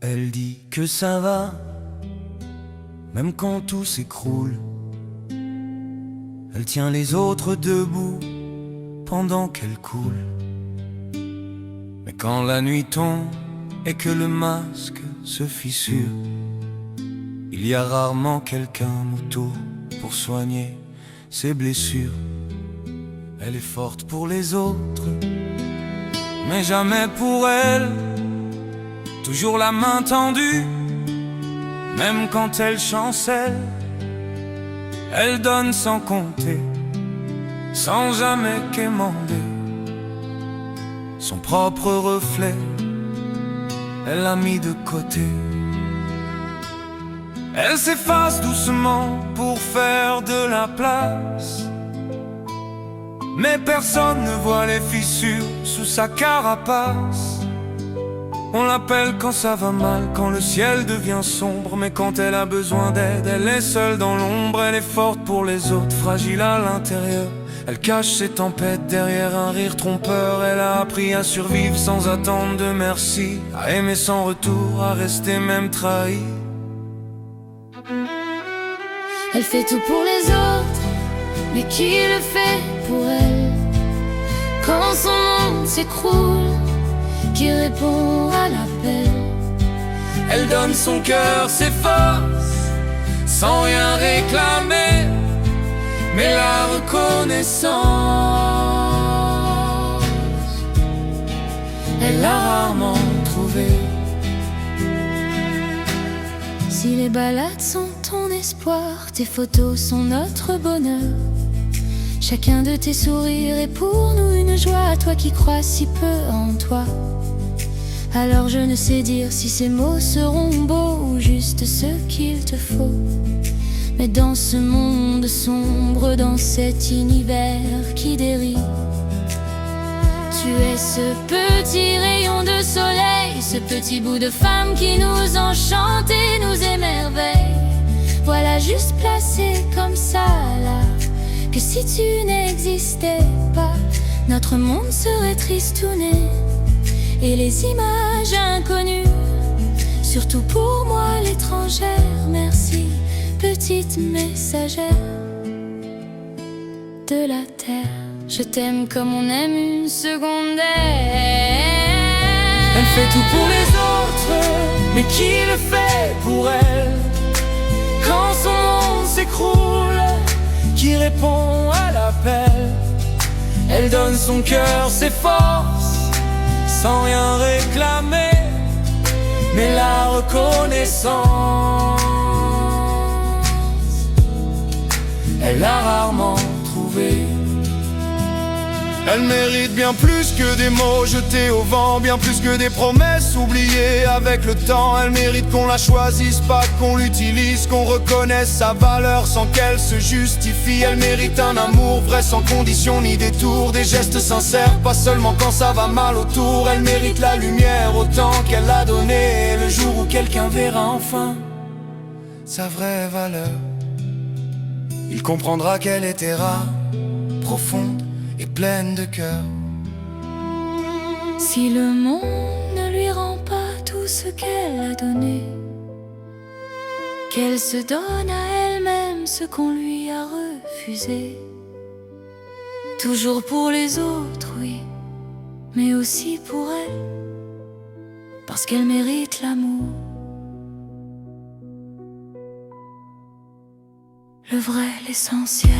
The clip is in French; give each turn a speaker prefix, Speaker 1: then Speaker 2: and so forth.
Speaker 1: Elle dit que ça va, même quand tout s'écroule. Elle tient les autres debout pendant qu'elle coule. Mais quand la nuit tombe et que le masque se fissure, il y a rarement quelqu'un autour pour soigner ses blessures. Elle est forte pour les autres, mais jamais pour elle. Toujours la main tendue, même quand elle chancelle. Elle donne sans compter, sans jamais quémander. Son propre reflet, elle l'a mis de côté. Elle s'efface doucement pour faire de la place, mais personne ne voit les fissures sous sa carapace. On l'appelle quand ça va mal, quand le ciel devient sombre. Mais quand elle a besoin d'aide, elle est seule dans l'ombre. Elle est forte pour les autres, fragile à l'intérieur. Elle cache ses tempêtes derrière un rire trompeur. Elle a appris à survivre sans attendre de merci, à aimer sans retour, à rester même trahi.
Speaker 2: Elle fait tout pour les autres, mais qui le fait pour elle? Quand son monde s'écroule, qui répond à l'appel?
Speaker 1: Elle donne son cœur, ses forces, sans rien réclamer, mais la reconnaissance, elle l'a rarement trouvée.
Speaker 2: Si les balades sont ton espoir, tes photos sont notre bonheur. Chacun de tes sourires est pour nous une joie. Toi qui crois si peu en toi, alors je ne sais dire si ces mots seront beaux ou juste ce qu'il te faut. Mais dans ce monde sombre, dans cet univers qui dérive, tu es ce petit rayon de soleil, ce petit bout de femme qui nous enchante et nous émerveille. Voilà, juste placé comme ça là, que si tu n'existais pas, notre monde serait tristouné. Et les images inconnues, surtout pour moi l'étrangère. Merci, petite messagère de la terre. Je t'aime comme on aime une secondaire.
Speaker 1: Elle fait tout pour les autres, mais qui le fait pour elle? Quand son monde s'écroule, qui répond à l'appel? Elle donne son cœur, ses forces, sans rien réclamer, mais la reconnaissance, elle l'a rarement trouvée. Elle mérite bien plus que des mots jetés au vent, bien plus que des promesses oubliées avec le temps. Elle mérite qu'on la choisisse, pas qu'on l'utilise, qu'on reconnaisse sa valeur sans qu'elle se justifie. Elle mérite un amour vrai sans condition ni détour, des gestes sincères, pas seulement quand ça va mal autour. Elle mérite la lumière autant qu'elle l'a donnée, le jour où quelqu'un verra enfin sa vraie valeur, il comprendra qu'elle était rare, profonde et pleine de cœur.
Speaker 2: Si le monde ne lui rend pas tout ce qu'elle a donné, qu'elle se donne à elle-même ce qu'on lui a refusé. Toujours pour les autres, oui, mais aussi pour elle, parce qu'elle mérite l'amour, le vrai, l'essentiel.